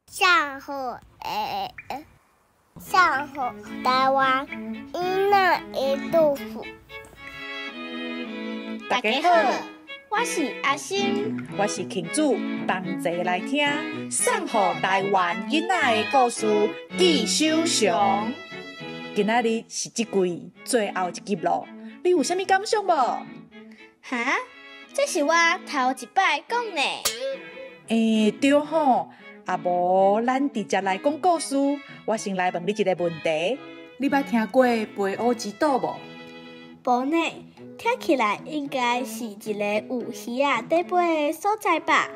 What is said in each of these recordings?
上好台湾囡仔的豆腐。大家好，我是阿星，我是庆主，同齐来听《送予台湾囡仔的故事》记首上。今仔日是这季最后一集咯，你有啥物感想无？哈，这是我头一摆讲呢。对吼，啊无咱直接来讲故事。我先来问你一个问题，你捌听过飞乌之岛无？无呢，听起来应该是一个有鱼仔在飞的所在吧？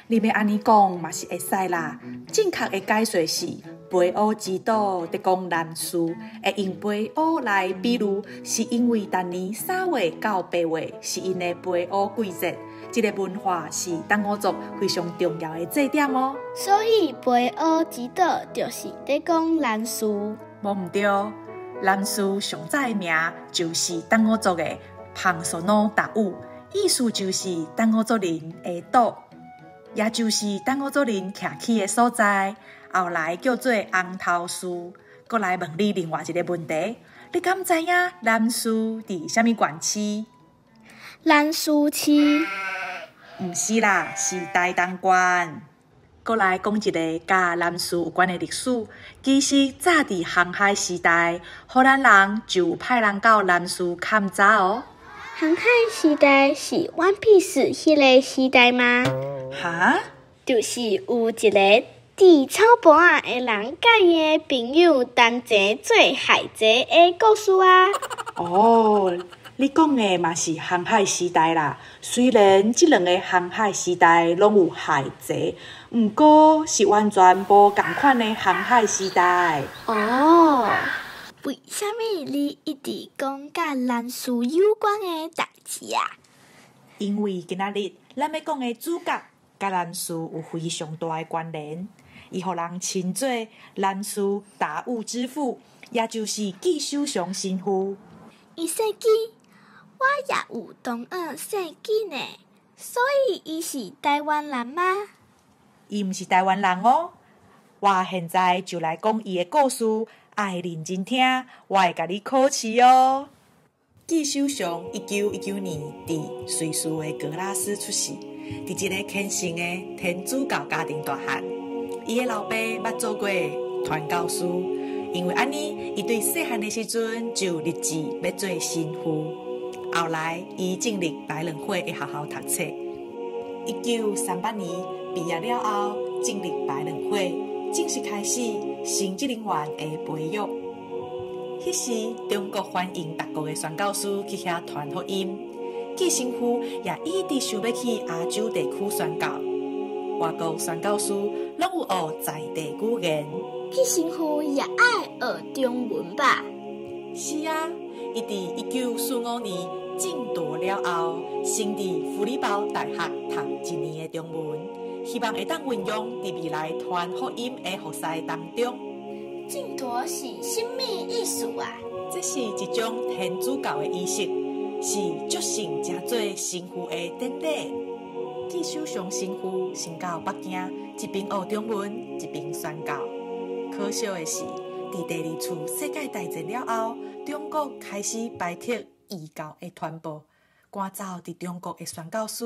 你要安尼讲嘛是会使啦。正确的解说是飞乌之岛在讲南苏，会用飞乌来比喻，是因为逐年3月到8月是因的飞乌季节。这个文化是东欧族非常重要的祭典哦。所以飞乌之岛就是在讲南苏。无毋对，南苏上早的名就是东欧族的庞索诺达乌，意思就是东欧族人的岛，也就是东欧族人徛起的所在。后来叫做红头树。再来问你另外一个问题，你敢知影南苏伫啥物县市？南苏市。毋是啦，是台东县。再来讲一个甲南苏有关的历史。其实早伫航海时代，荷兰人就派人到南苏勘查哦。航海时代是 One Piece 迄个时代吗？哈？就是有一个伫草坡仔的人甲伊的朋友同齐做海贼的故事啊。哦。你讲的嘛是航海时代啦，虽然这两个航海时代拢有海贼，不过是完全无同款的航海时代。哦，为什么你一直讲甲南苏有关的代志啊？因为今仔日咱要讲的主角甲南苏有非常大的关联，伊互人称作南苏达悟之父，也就是纪守上神父。伊姓纪。我也有同学姓纪呢，所以伊是台湾人吗？伊毋是台湾人哦。我现在就来讲伊的故事，爱认真听，我会甲你考试哦。纪守上1919年伫瑞士的格拉斯出世，伫一个虔诚的天主教家庭大汉。伊的老爸捌做过传教士，因为安尼，伊对细汉的时阵就立志要做神父。后来，伊进入白冷会的学校读册。1938年毕业了后，进入白冷会，正式开始神职人员的培育。迄时，中国欢迎各国的宣教师去遐传福音，纪神父也一直想要去亚洲地区宣教。外国宣教师拢有学在地语言。纪神父也爱学中文吧？是啊，伊伫1945年正大了后，先伫弗里堡大学读1年的中文，希望会当运用伫未来传福音的服侍当中。正大是什么意思啊？这是一种天主教的仪式，是祝圣正做神父的典礼。纪守上神父先到北京，一边学中文，一边宣教。可惜的是，伫第二次世界大战了后，中国开始排斥异教的传播，赶走伫中国的宣教师。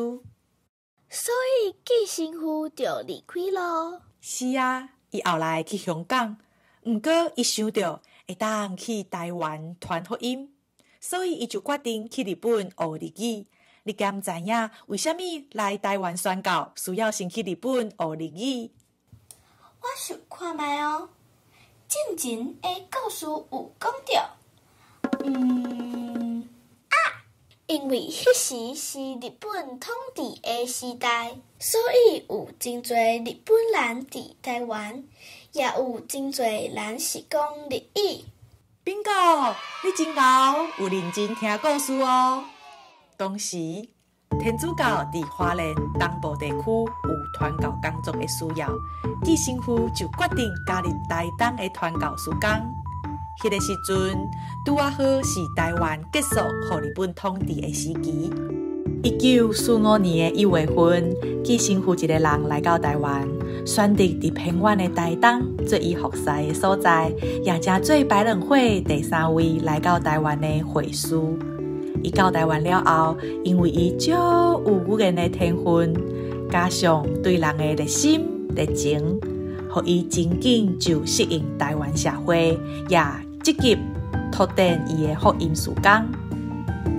所以纪神父就离开咯。是啊，伊后来去香港，毋过伊想到会当去台湾传福音，所以伊就决定去日本学日语。你敢知影为什么来台湾宣教需要先去日本学日语？我想看卖哦。正前的故事有讲到，因为迄时是日本统治的时代，所以有真侪日本人伫台湾，也有真侪人是讲日语。Bingo， 你真牛，有认真听故事哦。当时天主教伫花莲东部地区有传教工作的需要，纪神父就决定加入台东的传教事工。迄个时阵，拄好是台湾结束互日本统治的时期。1945年的1月份，纪成富一个人来到台湾，选择伫偏远的台东做伊服侍的所在，也正做百人会第3位来到台湾的会师。伊到台湾了后，因为伊足有语言的天分，加上对人的热心热情，互伊真紧就适应台湾社会，也积极拓展伊的福音事工。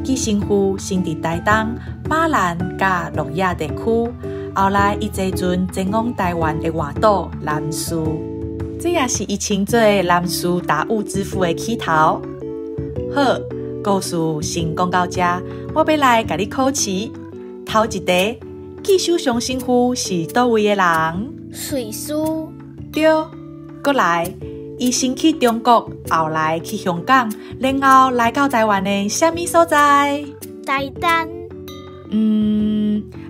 纪成富生伫台东、马兰甲鹿野地区，后来伊坐船前往台湾的外岛南势，这也是伊称做南势达悟之父的起头。好，故事先讲到这，我要来甲你考试。头一题，纪守上神父是倒位的人？水师。对，搁来。伊先去中国，后来去香港，然后来到台湾的什么所在？台东。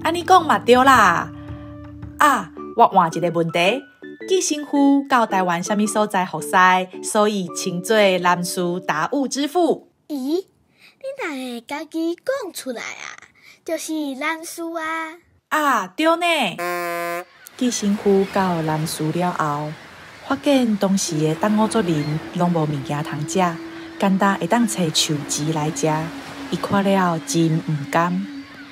安尼讲嘛对啦。我换一个问题，纪成富到台湾什么所在服侍，所以称作南势达悟之父？咦，你哪会家己讲出来啊？就是南势啊。对呢。纪成富到南势了后，发现当时的东欧族人拢无物件通食，简单会当找树枝来食。伊看了真唔甘，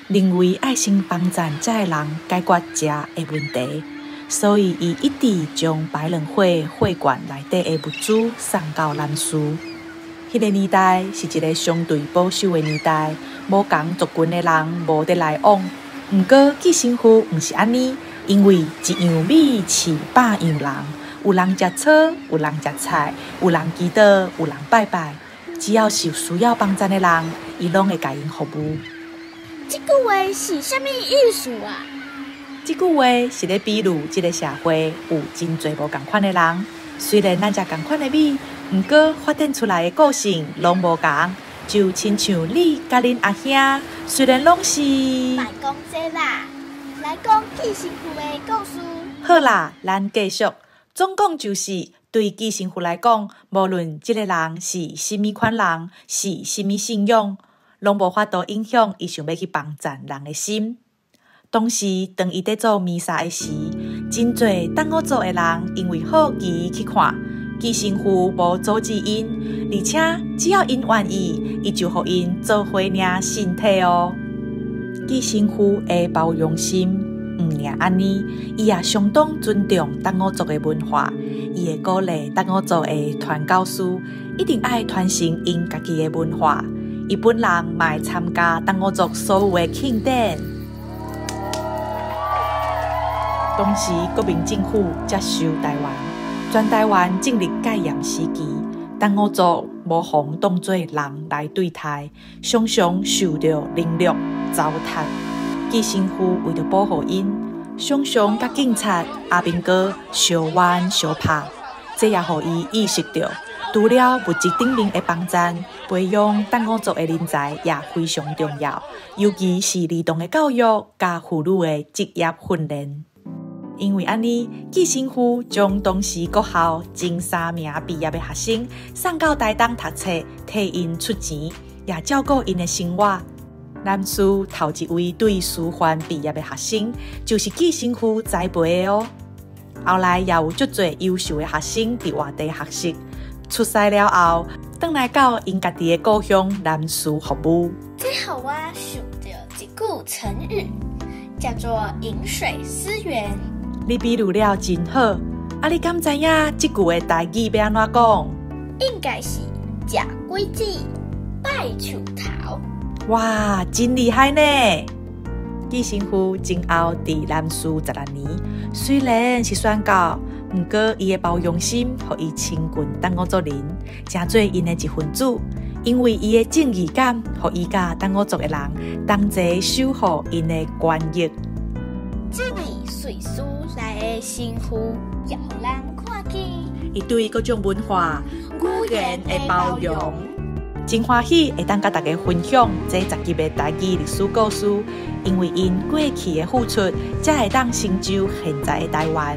认为爱先帮赞才会人解决食的问题，所以伊一直将百人会会馆内底的物资送到南势。迄个年代是一个相对保守的年代，无共族群的人无得来往。毋过纪成富毋是安尼，因为一样米饲百样人。有人食草，有人食菜，有人祈祷，有人拜拜。只要是有需要帮助的人，伊拢会甲因服务。这句话是啥物意思啊？这句话是咧比喻这个社会有真侪无共款的人，虽然咱食共款的米，毋过发展出来的个性拢无共，就亲像你甲恁阿兄，虽然拢是。莫讲这啦，来讲纪成富的故事。好啦，咱继续。总共就是，对纪成富来讲，无论这个人是甚物款人，是甚物信仰，拢无法度影响伊想要去帮助人的心。当时，当伊在做弥撒的时，真侪东欧族的人因为好奇去看，纪成富无阻止因，而且只要因愿意，伊就互因做伙领身体哦。纪成富的包容心。毋仅安尼，伊也相当尊重东欧族的文化。伊会鼓励东欧族的传教士一定爱传承因家己的文化。伊本人嘛会参加东欧族所有的庆典。当时国民政府接收台湾，全台湾进入戒严时期，东欧族无妨当作人来对待，常常受到凌辱糟蹋。纪成富为了保护因，常常甲警察阿兵哥相冤相拍，这也互伊意识到，除了物质顶面的帮赞，培养东欧族的人才也非常重要，尤其是儿童的教育甲妇女的职业训练。因为安尼，纪成富将当时国校前3名毕业的学生送到台东读册，替因出钱，也照顾因的生活。南势头一位对师范毕业的学生，就是纪成富栽培的哦。后来也有足侪优秀的学生伫外地学习，出师了后，返来到因家己的故乡南势服务。最后我想到一句成语，叫做“饮水思源”。你比喻了真好，你敢知影这句的台语要安怎讲？应该是“食果子，拜树头”。哇，真厉害呢！纪成富前后伫南势12年，虽然是宣教，不过伊的包容心，互伊亲近东欧族人，成做因的一份子。因为伊的正义感，互伊甲东欧族的人同齐守护因的权益。这位瑞士来的神父，也互人看见伊对各种文化、语言的包容。真欢喜会当甲大家分享这10集的台语历史故事，因为因过去的付出，才会当成就现在的台湾。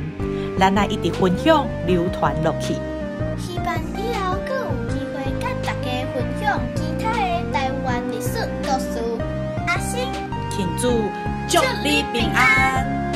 咱来一直分享流传落去。希望以后更有机会甲大家分享其他的台湾历史故事。阿星，庆祝你平安。